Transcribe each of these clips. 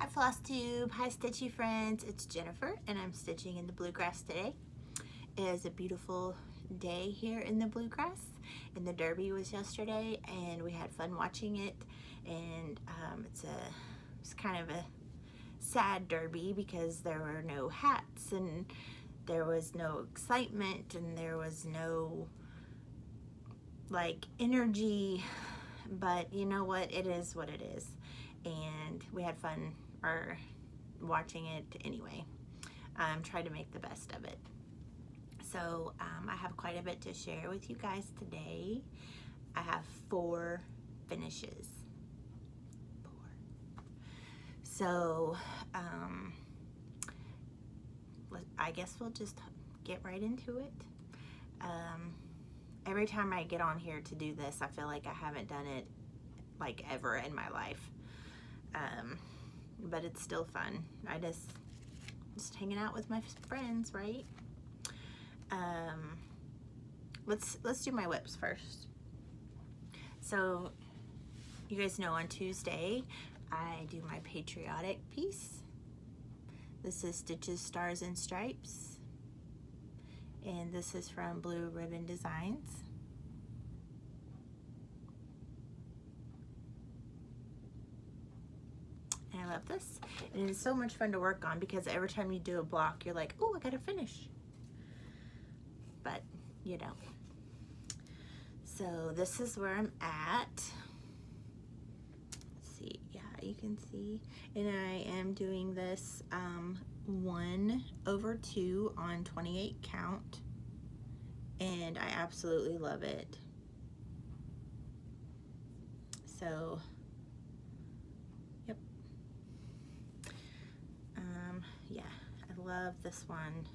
Hi FlossTube, hi Stitchy friends, it's Jennifer and I'm stitching in the bluegrass today. It is a beautiful day here in the bluegrass, and the Derby was yesterday and we had fun watching it, and it's kind of a sad Derby because there were no hats and there was no excitement and there was no like energy, but you know what, it is what it is, and we had fun watching it anyway. Tried to make the best of it. So I have quite a bit to share with you guys today. I have 4 finishes. 4. So I guess we'll just get right into it. Every time I get on here to do this, I feel like I haven't done it like ever in my life. But it's still fun. I just hanging out with my friends, right? Let's do my whips first. So you guys know on Tuesday I do my patriotic piece. This is Stitches, Stars, and Stripes, and this is from Blue Ribbon Designs. And I love this, and it's so much fun to work on because every time you do a block you're like, oh, I gotta finish, but you know. So this is where I'm at. Let's see, yeah, you can see, and I am doing this 1/2 on 28 count, and I absolutely love it. So yeah, I love this one.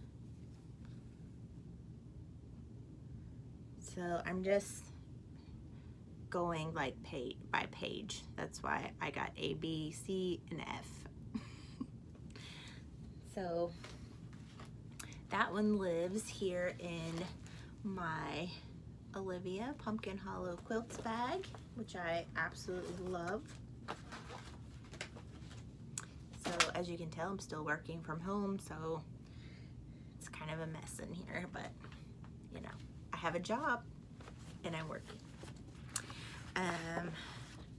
So I'm just going like page by page. That's why I got A, B, C, and F. So that one lives here in my Olivia Pumpkin Hollow Quilts bag, which I absolutely love. So as you can tell, I'm still working from home, so it's kind of a mess in here, but you know, I have a job and I'm working.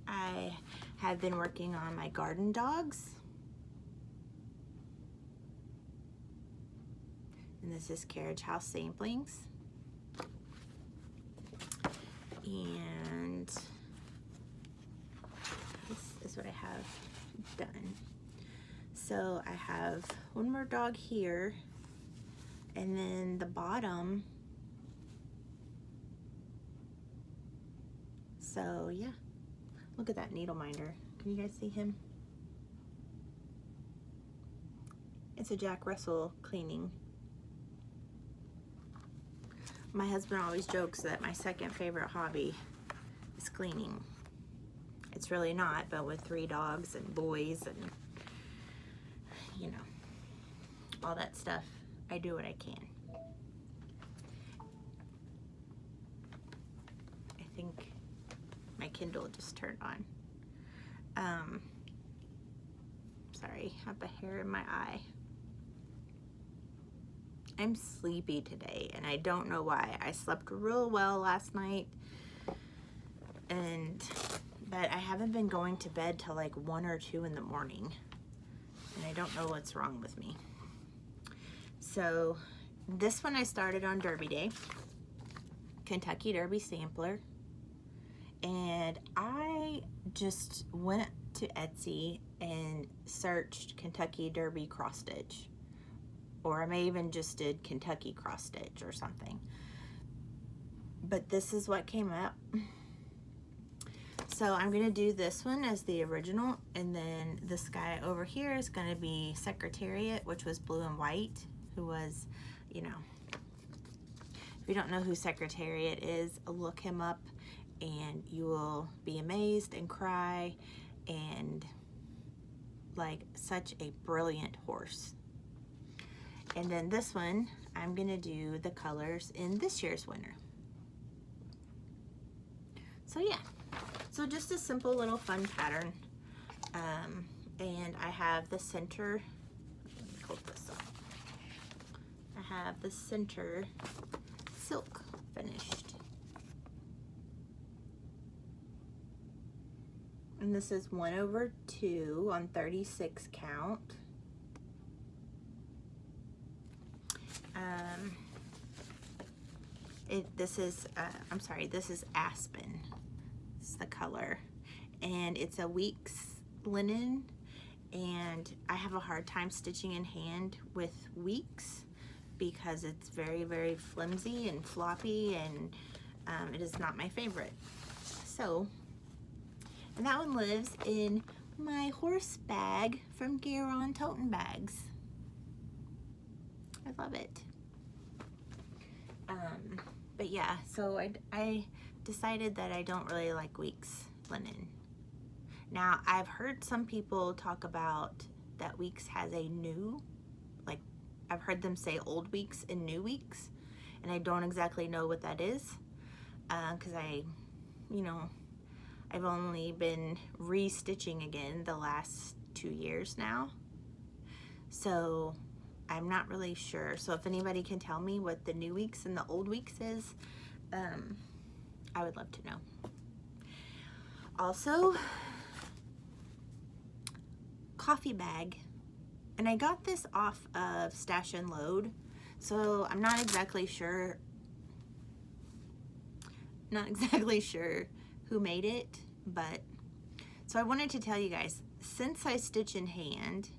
I have been working on my garden dogs, and this is Carriage House Samplings, and this is what I have done. So I have one more dog here, and then the bottom. So yeah, look at that needle minder. Can you guys see him? It's a Jack Russell cleaning. My husband always jokes that my second favorite hobby is cleaning. It's really not, but with 3 dogs and boys and, you know, all that stuff, I do what I can. I think my Kindle just turned on. Sorry, I have a hair in my eye. I'm sleepy today, and I don't know why. I slept real well last night, but I haven't been going to bed till like 1 or 2 in the morning, and I don't know what's wrong with me. So this one I started on Derby Day, Kentucky Derby Sampler, and I just went to Etsy and searched Kentucky Derby cross stitch, or I may even just did Kentucky cross stitch or something, but this is what came up. So I'm gonna do this one as the original, and then this guy over here is gonna be Secretariat, which was blue and white, who was, you know, if you don't know who Secretariat is, look him up and you will be amazed and cry, and like such a brilliant horse. And then this one, I'm gonna do the colors in this year's winner. So yeah, so just a simple little fun pattern. And I have the center, let me hold this up. I have the center silk finished. And this is 1/2 on 36 count. This is, I'm sorry, this is Aspen. It's the color. And it's a week's linen. And I have a hard time stitching in hand with weeks because it's very, very flimsy and floppy, and it is not my favorite. So, and that one lives in my horse bag from Garon Toten Bags. I love it. But yeah, so I decided that I don't really like weeks linen. Now, I've heard some people talk about that Weeks has a new, like, I've heard them say old Weeks and new Weeks, and I don't exactly know what that is, because I've only been restitching again the last 2 years now, so I'm not really sure. So if anybody can tell me what the new Weeks and the old Weeks is, I would love to know. Also, coffee bag, and I got this off of Stash and Load, so I'm not exactly sure who made it, but so I wanted to tell you guys, since I stitch in hand,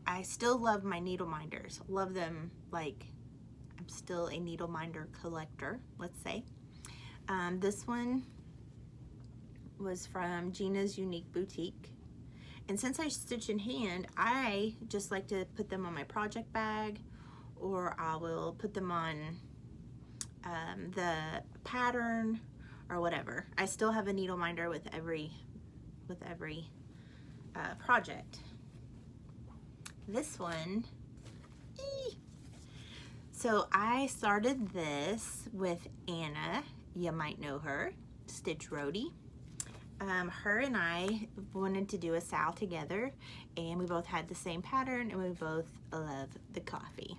I still love my needle minders. Love them, like, I'm still a needle minder collector, let's say. This one was from Gina's Unique Boutique. And since I stitch in hand, I just like to put them on my project bag, or I will put them on the pattern or whatever. I still have a needle minder with every project. This one, so I started this with Anna, you might know her, Stitch Roadie. Her and I wanted to do a sal together, and we both had the same pattern, and we both love the coffee.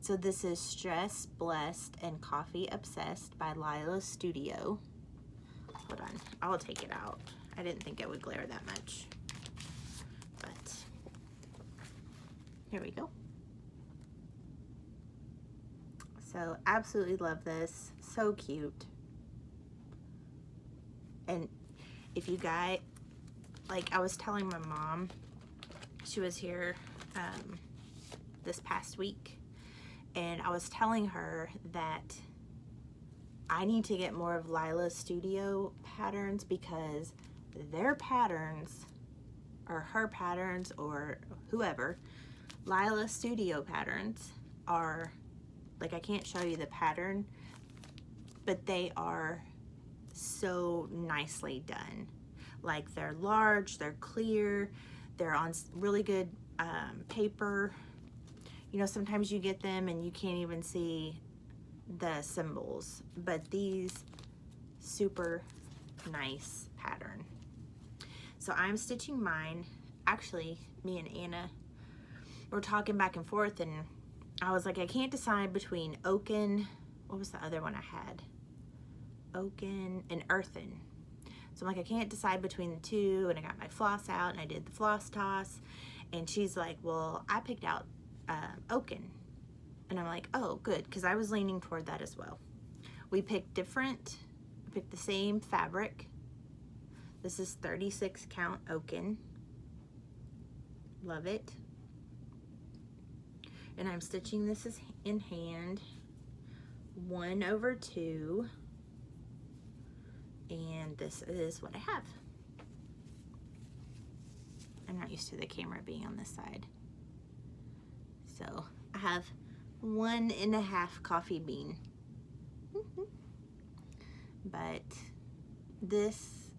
So this is Stressed, Blessed, and Coffee Obsessed by Lila Studio. Hold on, I'll take it out. I didn't think it would glare that much, but here we go. So absolutely love this, so cute. And if you guys, like, I was telling my mom, she was here this past week, and I was telling her that I need to get more of Lila Studio patterns, because their patterns, or her patterns, or whoever, Lila Studio patterns are, like, I can't show you the pattern, but they are so nicely done. Like, they're large, they're clear, they're on really good paper. You know, sometimes you get them and you can't even see the symbols, but these, super nice pattern. So I'm stitching mine. Actually, me and Anna were talking back and forth, and I was like, I can't decide between Oaken, what was the other one I had? Oaken and Earthen. So I'm like, I can't decide between the two, and I got my floss out and I did the floss toss, and she's like, well, I picked out Oaken, and I'm like, oh, good, because I was leaning toward that as well. We picked different, we picked the same fabric. This is 36 count Oaken. Love it. And I'm stitching this in hand, 1/2. And this is what I have. I'm not used to the camera being on this side. So I have 1.5 coffee bean. But this,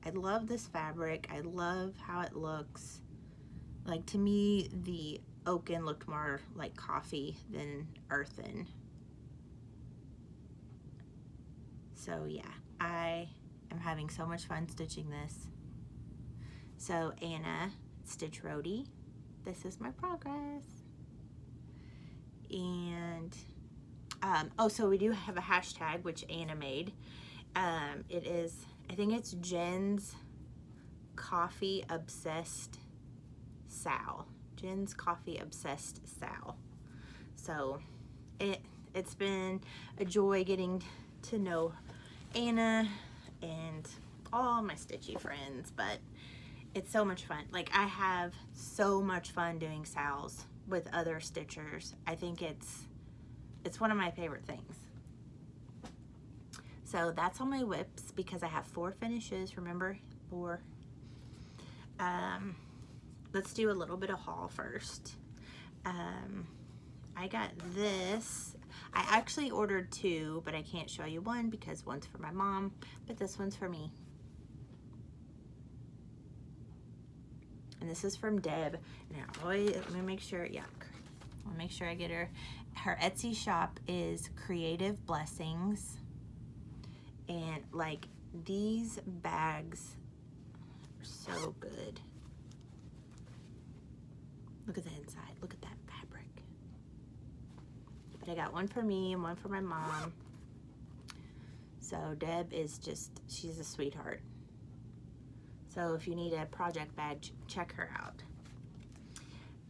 I love this fabric. I love how it looks. Like, to me, the Oaken looked more like coffee than Earthen. So yeah, I am having so much fun stitching this. So Anna, stitch Roadie. This is my progress. And oh, so we do have a hashtag which Anna made. It is, I think it's Jen's Coffee Obsessed Sal. Jen's Coffee Obsessed Sal. So it's been a joy getting to know Anna and all my stitchy friends, but it's so much fun. Like, I have so much fun doing Sals with other stitchers. I think it's one of my favorite things. So that's all my whips because I have 4 finishes. Remember, 4. Let's do a little bit of haul first. I got this. I actually ordered 2, but I can't show you one because one's for my mom, but this one's for me. And this is from Deb. And let me make sure, yeah, I'll make sure I get her. Her Etsy shop is Creative Blessings. And like, these bags are so good. Look at the inside. Look at that fabric. But I got one for me and one for my mom. So Deb is just, she's a sweetheart. So if you need a project bag, check her out.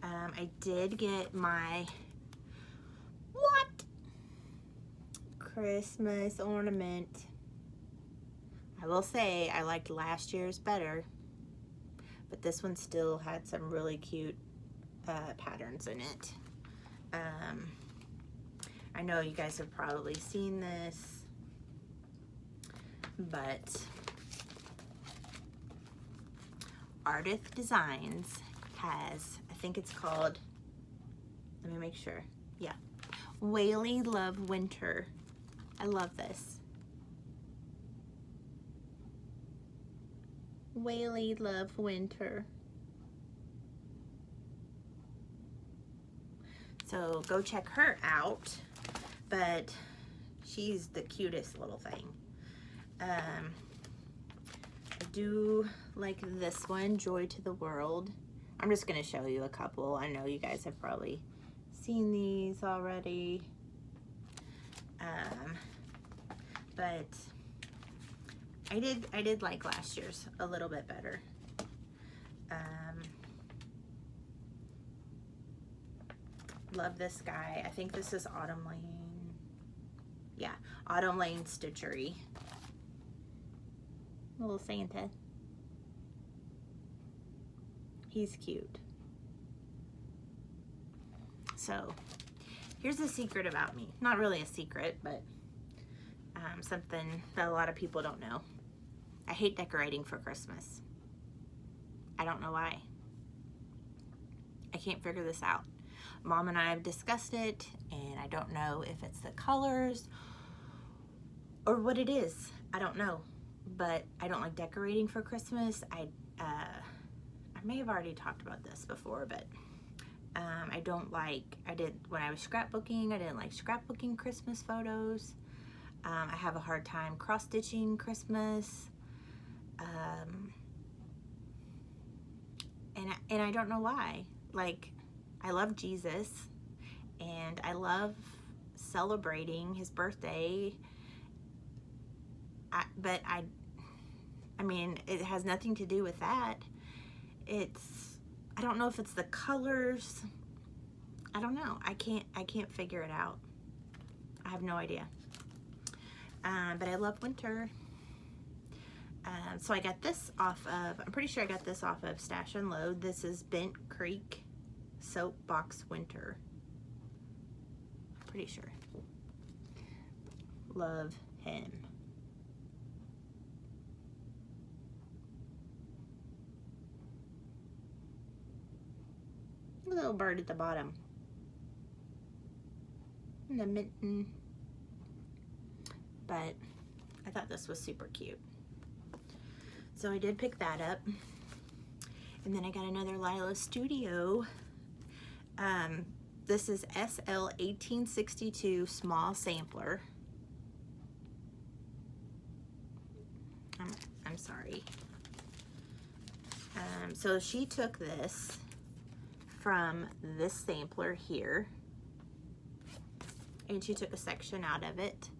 I did get my Christmas ornament. I will say I liked last year's better, but this one still had some really cute patterns in it. I know you guys have probably seen this, but Ardith Designs has, I think it's called, let me make sure, yeah, Whaley Love Winter. I love this. Whaley Love Winter. So go check her out, but she's the cutest little thing. I do like this one, Joy to the World. I'm just gonna show you a couple. I know you guys have probably seen these already. But I did like last year's a little bit better. Love this guy. I think this is Autumn Lane. Yeah, Autumn Lane Stitchery. Little Santa. He's cute. So, here's a secret about me. Not really a secret, but something that a lot of people don't know. I hate decorating for Christmas. I don't know why. I can't figure this out. Mom and I have discussed it, and I don't know if it's the colors or what it is. I don't know, but I don't like decorating for Christmas. I may have already talked about this before, but I don't like, when I was scrapbooking, I didn't like scrapbooking Christmas photos. I have a hard time cross-stitching Christmas. And I don't know why. Like, I love Jesus, and I love celebrating his birthday. But I mean, it has nothing to do with that. I don't know if it's the colors. I don't know. I can't figure it out. I have no idea. But I love winter. So I got this off of, I'm pretty sure I got this off of Stash and Load. This is Bent Creek Soapbox Winter. Pretty sure. Love him. A little bird at the bottom. And the mitten. But I thought this was super cute. So I did pick that up. And then I got another Lila Studio. This is SL 1862 small sampler. I'm sorry. So she took this from this sampler here, and she took a section out of it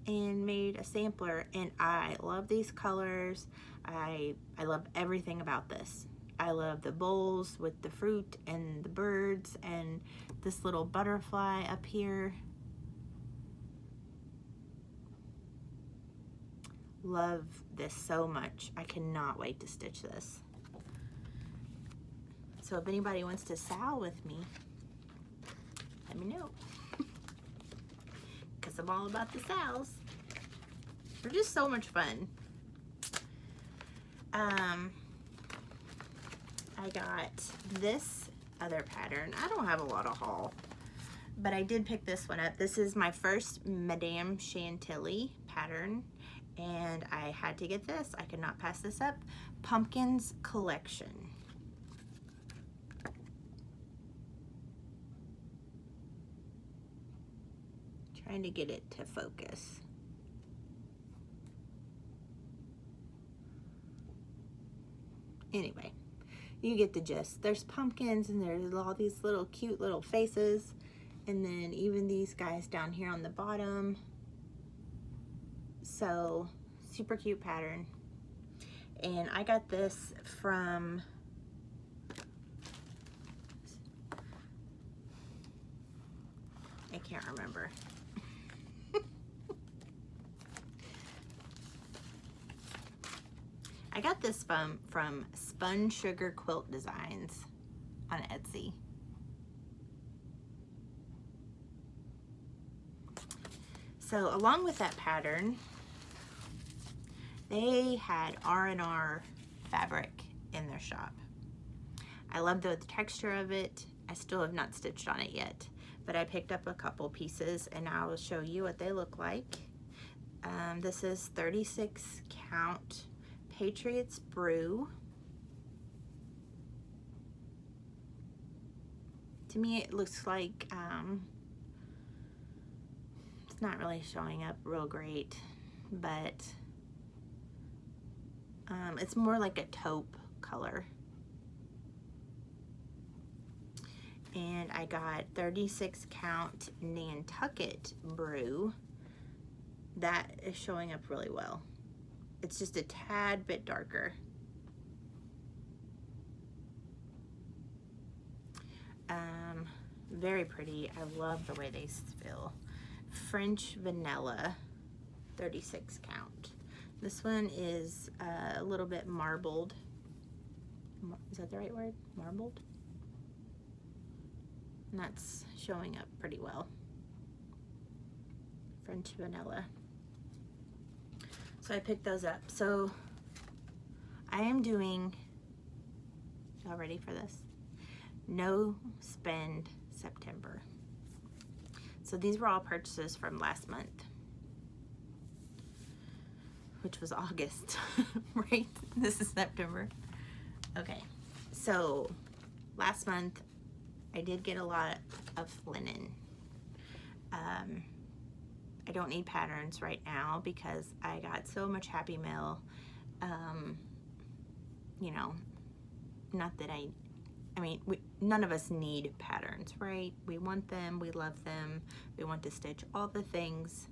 and made a sampler, and I love these colors. I love everything about this. I love the bowls with the fruit and the birds and this little butterfly up here. Love this so much. I cannot wait to stitch this. So if anybody wants to sal with me, let me know. Because I'm all about the sals. They're just so much fun. I got this other pattern. I don't have a lot of haul, but I did pick this one up. This is my first Madame Chantilly pattern, and I had to get this. I could not pass this up. Pumpkins Collection. Trying to get it to focus. Anyway, you get the gist. There's pumpkins and there's all these little cute little faces, and then even these guys down here on the bottom. So super cute pattern. And I got this from I can't remember. I got this from Spun Sugar Quilt Designs on Etsy. So along with that pattern, they had R&R fabric in their shop. I love the texture of it. I still have not stitched on it yet, but I picked up a couple pieces and I will show you what they look like. This is 36 count Patriots Brew. To me it looks like, it's not really showing up real great, but it's more like a taupe color. And I got 36 count Nantucket Brew. That is showing up really well. It's just a tad bit darker. Very pretty. I love the way they feel. French Vanilla, 36 count. This one is a little bit marbled. Is that the right word? Marbled? And that's showing up pretty well. French Vanilla. So I picked those up. So I am doing, y'all ready for this? No Spend September. So these were all purchases from last month, which was August, right? This is September. Okay, so last month I did get a lot of linen. I don't need patterns right now because I got so much Happy Mail. You know, not that I mean, none of us need patterns, right? We want them, we love them, we want to stitch all the things.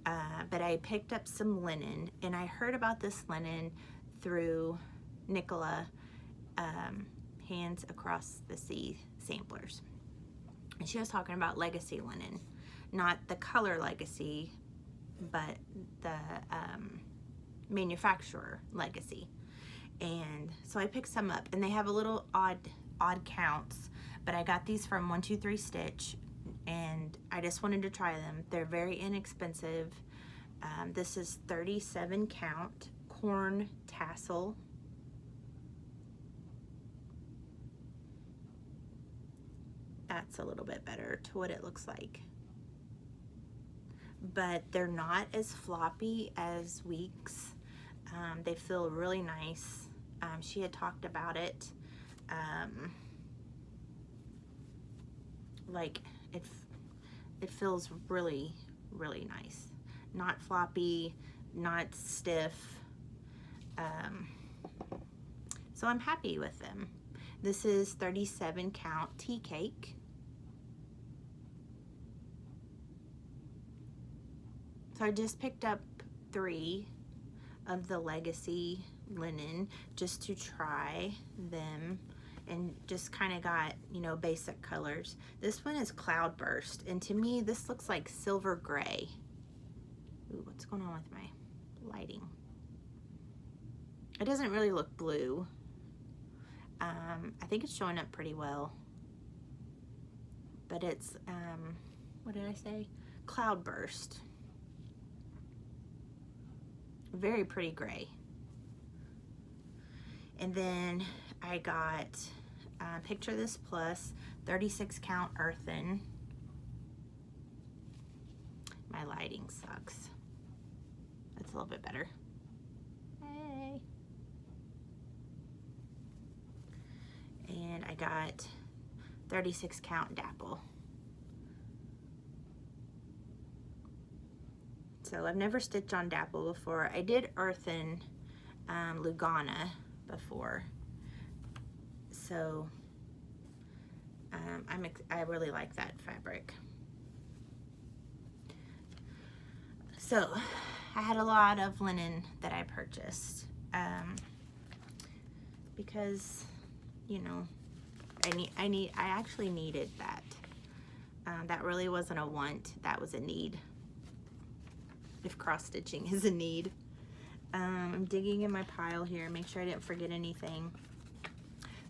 But I picked up some linen, and I heard about this linen through Nicola, Hands Across the Sea samplers. And she was talking about legacy linen, not the color legacy, but the manufacturer legacy. And so I picked some up, and they have a little odd counts, but I got these from 123 Stitch, and I just wanted to try them. They're very inexpensive. This is 37 count corn tassel. That's a little bit better to what it looks like, but they're not as floppy as Weeks. They feel really nice. She had talked about it. Like it feels really, really nice. Not floppy, not stiff. So I'm happy with them. This is 37 count tea cake. So I just picked up 3 of the Legacy linen just to try them, and just kind of got, you know, basic colors. This one is Cloudburst, and to me this looks like silver gray. Ooh, what's going on with my lighting? It doesn't really look blue. I think it's showing up pretty well, but it's what did I say? Cloudburst. Very pretty gray. And then I got Picture This Plus 36 count earthen. My lighting sucks. That's a little bit better. Hey. And I got 36 count dapple. So I've never stitched on dapple before. I did earthen Lugana before. So I really like that fabric. So I had a lot of linen that I purchased because, you know, I actually needed that. That really wasn't a want, that was a need. If cross stitching is a need. I'm digging in my pile here, make sure I didn't forget anything.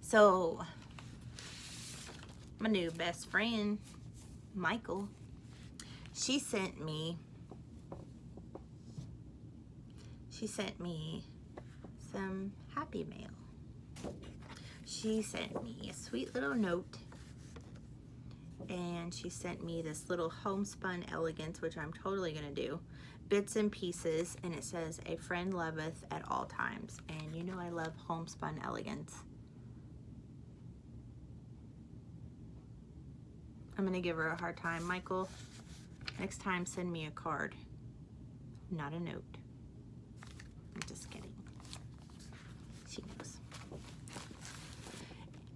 So my new best friend, Michael, she sent me some happy mail. She sent me a sweet little note, and she sent me this little homespun elegance, which I'm totally gonna do. Bits and pieces, and it says, "A friend loveth at all times." And you know I love homespun elegance. I'm gonna give her a hard time. Michael, next time send me a card, not a note. I'm just kidding. She knows.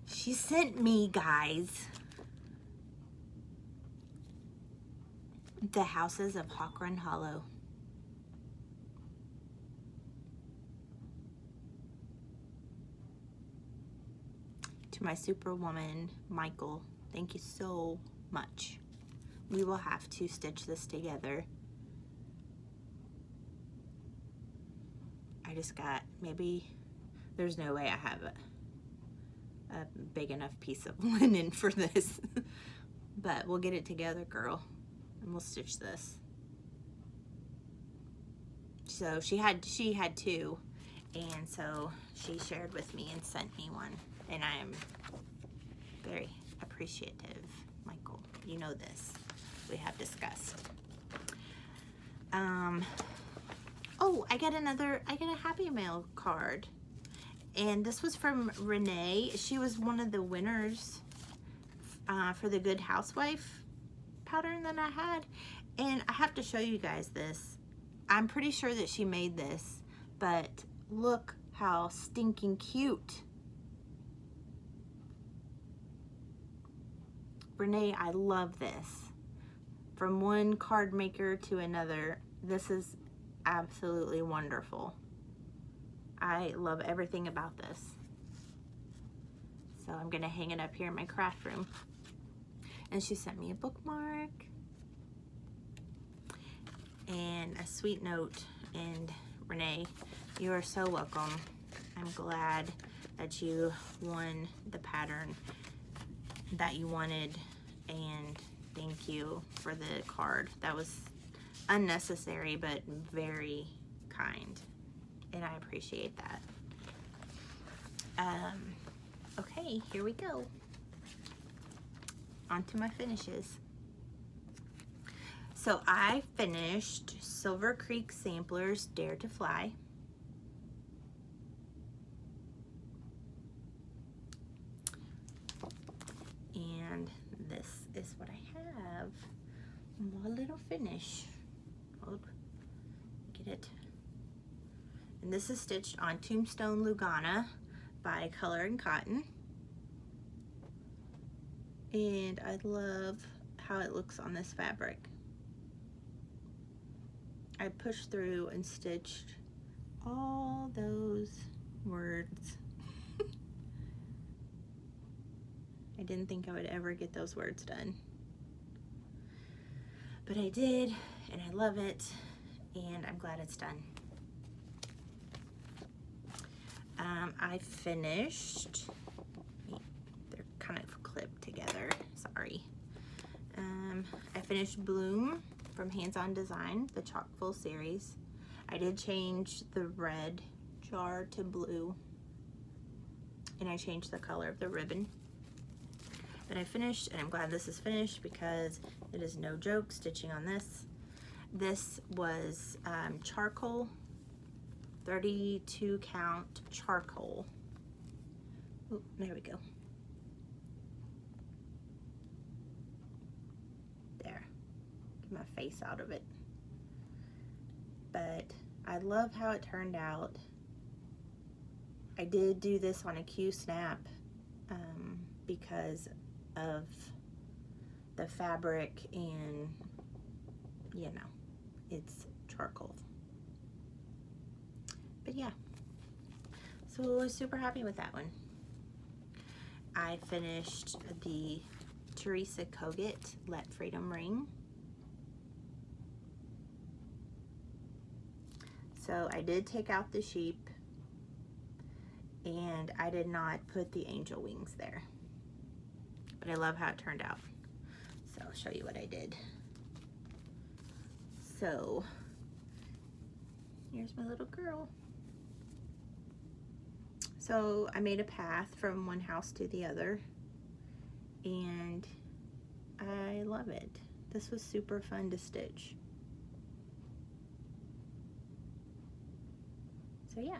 She sent me, guys, The Houses of Hawkrun Hollow. To my superwoman, Michael, thank you so much. We will have to stitch this together. I just got, maybe, there's no way I have a big enough piece of linen for this. But we'll get it together, girl, and we'll stitch this. So she had 2, and so she shared with me and sent me one. And I am very appreciative, Michael. You know this. We have discussed. Oh, I got a Happy Mail card. And this was from Renee. She was one of the winners for the Good Housewife pattern that I had. And I have to show you guys this. I'm pretty sure that she made this, but look how stinking cute. Renee, I love this. From one card maker to another, this is absolutely wonderful. I love everything about this. So I'm gonna hang it up here in my craft room. And she sent me a bookmark and a sweet note. And Renee, you are so welcome. I'm glad that you won the pattern that you wanted, and thank you for the card. That was unnecessary but very kind, and I appreciate that. Okay, here we go. On to my finishes. So I finished Silver Creek Samplers Dare to Fly. And this is what I have. One little finish. Oh, get it. And this is stitched on Tombstone Lugana by Color and Cotton. And I love how it looks on this fabric. I pushed through and stitched all those words. I didn't think I would ever get those words done, but I did, and I love it, and I'm glad it's done. I finished, they're kind of clipped together, sorry. I finished Bloom from Hands On Design, the chock full series. I did change the red jar to blue, and I changed the color of the ribbon. But I finished, and I'm glad this is finished because it is no joke stitching on this. This was charcoal, 32 count charcoal. Oh, there we go. There, get my face out of it. But I love how it turned out. I did do this on a Q-snap because of the fabric, and you know, it's charcoal. But yeah, so I was super happy with that one. I finished the Teresa Kogut Let Freedom Ring. So I did take out the sheep, and I did not put the angel wings there. But I love how it turned out. So I'll show you what I did. So here's my little girl. So I made a path from one house to the other, and I love it. This was super fun to stitch. So yeah.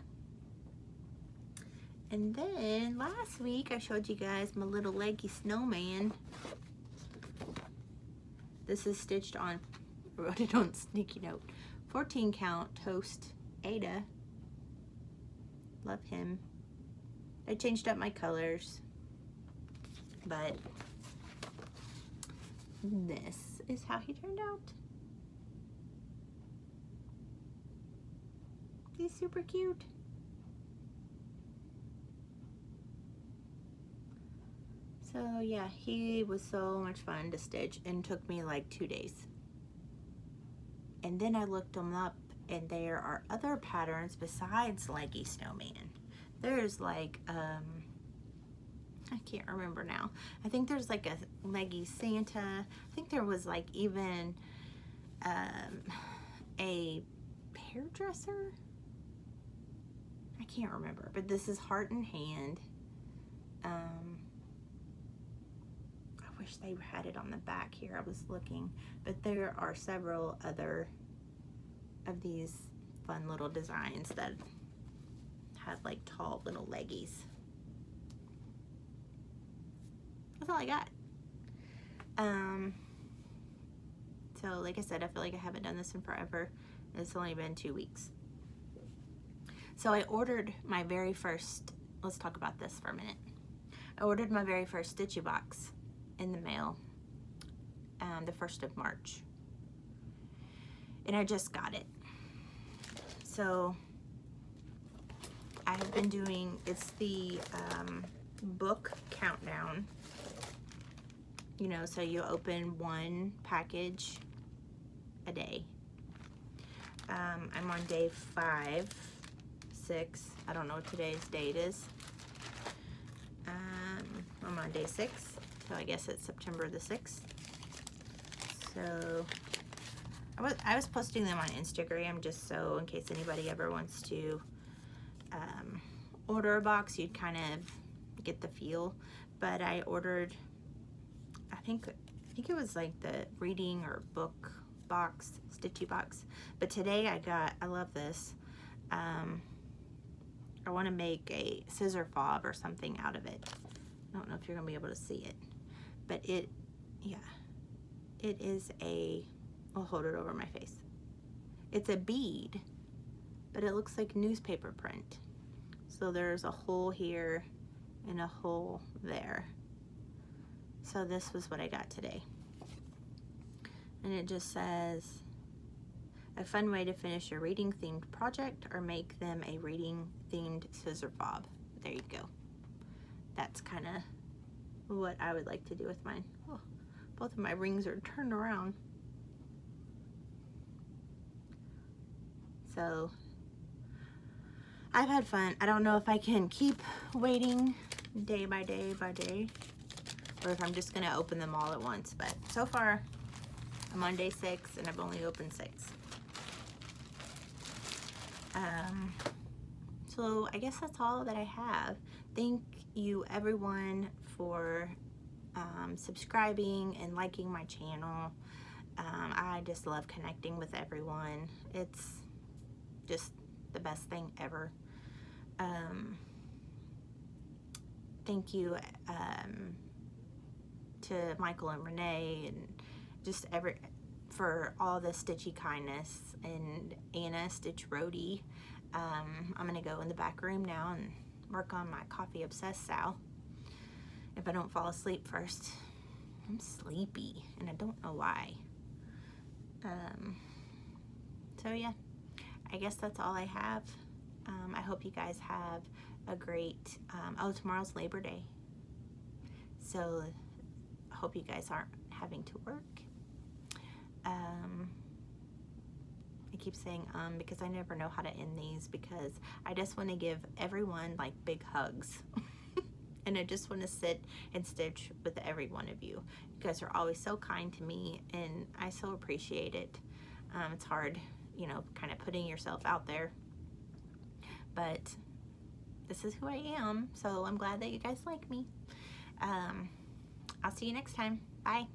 And then last week I showed you guys my little Leggy Snowman. This is stitched on, I wrote it on sticky note, 14 count Toast Ada. Love him. I changed up my colors, but this is how he turned out. He's super cute. So yeah, he was so much fun to stitch and took me like 2 days. And then I looked them up, and there are other patterns besides Leggy Snowman. There's like, I can't remember now. I think there's like a Leggy Santa. I think there was like even a hairdresser. I can't remember, but this is Heart in Hand. I wish they had it on the back here. I was looking, but there are several other of these fun little designs that have like tall little leggies. That's all I got. So like I said, I feel like I haven't done this in forever. It's only been 2 weeks. So I ordered my very first, let's talk about this for a minute. I ordered my very first Stitchy box in the mail the 1st of March. And I just got it. So I have been doing, it's the book countdown. You know, so you open one package a day. I'm on day 5, 6. I don't know what today's date is. I'm on day 6, so I guess it's September the 6th. So I was posting them on Instagram just so in case anybody ever wants to order a box, you'd kind of get the feel. But I ordered, I think it was like the reading or book box, Stitchy box. But today I love this. I want to make a scissor fob or something out of it. I don't know if you're gonna be able to see it, but it is I'll hold it over my face. It's a bead, but it looks like newspaper print. So there's a hole here and a hole there. So this was what I got today. And it just says, a fun way to finish your reading themed project or make them a reading themed scissor fob. There you go. That's kind of what I would like to do with mine. Oh, both of my rings are turned around. So I've had fun. I don't know if I can keep waiting day by day by day, or if I'm just gonna open them all at once. But so far, I'm on day 6 and I've only opened 6. So I guess that's all that I have. Thank you everyone for subscribing and liking my channel. I just love connecting with everyone. It's just the best thing ever. Thank you to Michael and Renee and just for all the stitchy kindness, and Anna Stitch Roadie. I'm gonna go in the back room now and work on my coffee obsessed Sal. If I don't fall asleep first. I'm sleepy and I don't know why. So yeah, I guess that's all I have. I hope you guys have a great, oh, tomorrow's Labor Day. So I hope you guys aren't having to work. I keep saying because I never know how to end these, because I just want to give everyone like big hugs. And I just want to sit and stitch with every one of you. You guys are always so kind to me and I so appreciate it. It's hard, you know, kind of putting yourself out there, but this is who I am, so I'm glad that you guys like me. I'll see you next time. Bye.